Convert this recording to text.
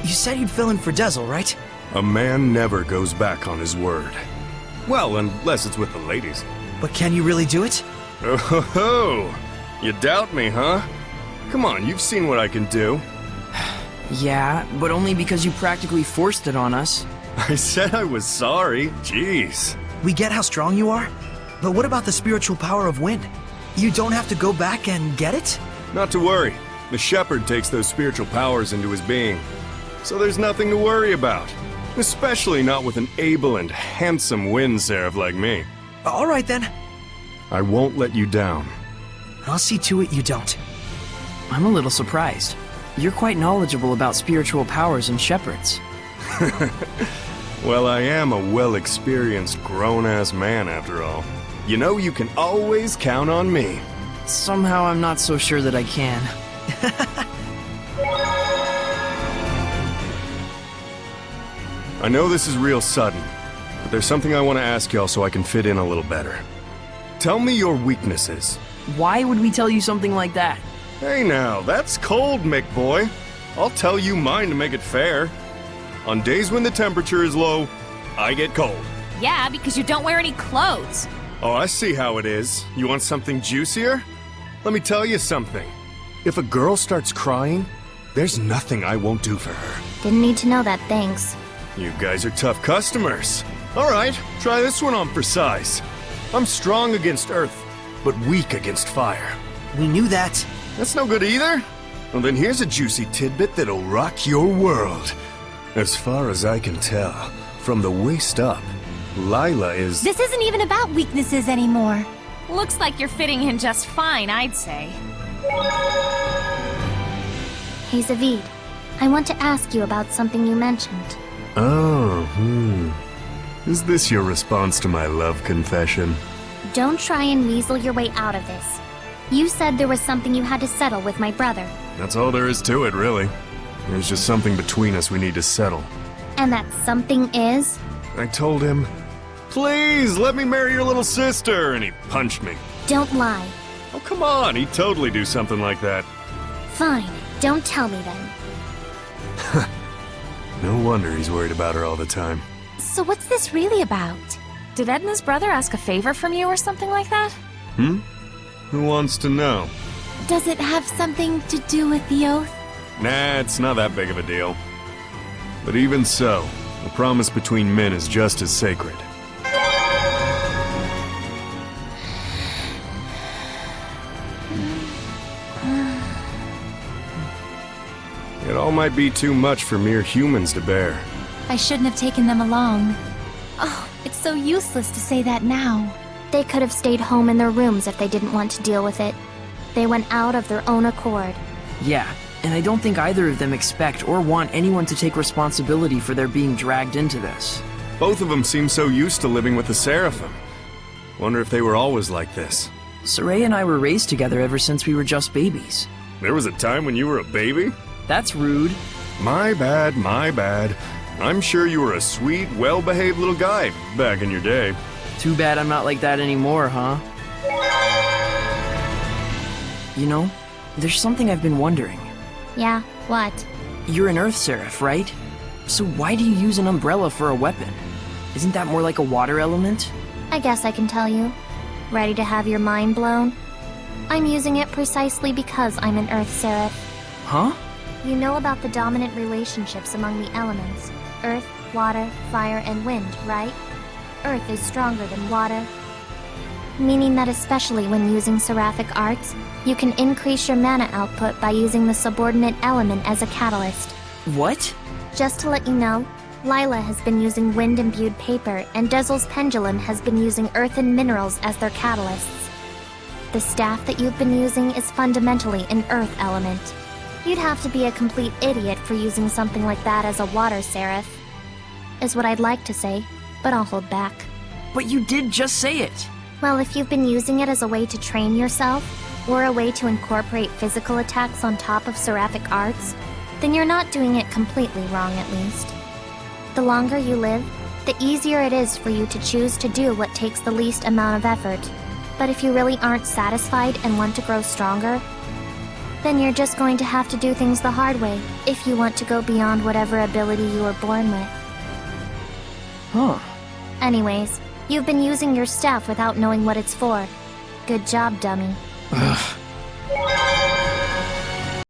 You said you'd fill in for Dezel, right? A man never goes back on his word. Well, unless it's with the ladies. But can you really do it? Oh ho ho! You doubt me, huh? Come on, you've seen what I can do. Yeah, but only because you practically forced it on us. I said I was sorry. Jeez. We get how strong you are, but what about the spiritual power of wind? You don't have to go back and get it? Not to worry. The shepherd takes those spiritual powers into his being. So there's nothing to worry about. Especially not with an able and handsome wind seraph like me. All right then. I won't let you down. I'll see to it you don't. I'm a little surprised. You're quite knowledgeable about spiritual powers and shepherds. Well, I am a well-experienced grown-ass man after all. You know you can always count on me. Somehow I'm not so sure that I can. I know this is real sudden, but there's something I want to ask y'all so I can fit in a little better. Tell me your weaknesses. Why would we tell you something like that? Hey now, that's cold, Mick boy. I'll tell you mine to make it fair. On days when the temperature is low, I get cold. Yeah, because you don't wear any clothes. Oh, I see how it is. You want something juicier? Let me tell you something. If a girl starts crying, there's nothing I won't do for her. Didn't need to know that, thanks. You guys are tough customers. All right, try this one on for size. I'm strong against earth, but weak against fire. We knew that. That's no good either? Well, then here's a juicy tidbit that'll rock your world. As far as I can tell, from the waist up, Lila is... This isn't even about weaknesses anymore. Looks like you're fitting in just fine, I'd say. Hey, Zaveid. I want to ask you about something you mentioned. Oh, Is this your response to my love confession? Don't try and weasel your way out of this. You said there was something you had to settle with my brother. That's all there is to it, really. There's just something between us we need to settle. And that something is? I told him, please, let me marry your little sister, and he punched me. Don't lie. Oh, come on, he'd totally do something like that. Fine, don't tell me then. No wonder he's worried about her all the time. So what's this really about? Did Edna's brother ask a favor from you or something like that? Who wants to know? Does it have something to do with the oath? Nah, it's not that big of a deal. But even so, a promise between men is just as sacred. It all might be too much for mere humans to bear. I shouldn't have taken them along. Oh, it's so useless to say that now. They could have stayed home in their rooms if they didn't want to deal with it. They went out of their own accord. Yeah, and I don't think either of them expect or want anyone to take responsibility for their being dragged into this. Both of them seem so used to living with the Seraphim. Wonder if they were always like this. Soraya and I were raised together ever since we were just babies. There was a time when you were a baby? That's rude. My bad, my bad. I'm sure you were a sweet, well-behaved little guy back in your day. Too bad I'm not like that anymore, huh? You know, there's something I've been wondering. Yeah, what? You're an Earth Seraph, right? So why do you use an umbrella for a weapon? Isn't that more like a water element? I guess I can tell you. Ready to have your mind blown? I'm using it precisely because I'm an Earth Seraph. Huh? You know about the dominant relationships among the elements. Earth, water, fire, and wind, right? Earth is stronger than water. Meaning that especially when using seraphic arts, you can increase your mana output by using the subordinate element as a catalyst. What? Just to let you know, Lila has been using wind-imbued paper, and Dezel's pendulum has been using earth and minerals as their catalysts. The staff that you've been using is fundamentally an earth element. You'd have to be a complete idiot for using something like that as a water seraph, is what I'd like to say, but I'll hold back. But you did just say it! Well, if you've been using it as a way to train yourself, or a way to incorporate physical attacks on top of seraphic arts, then you're not doing it completely wrong, at least. The longer you live, the easier it is for you to choose to do what takes the least amount of effort. But if you really aren't satisfied and want to grow stronger, Then you're just going to have to do things the hard way, if you want to go beyond whatever ability you were born with. Huh. Anyways, you've been using your staff without knowing what it's for. Good job, dummy. Ugh.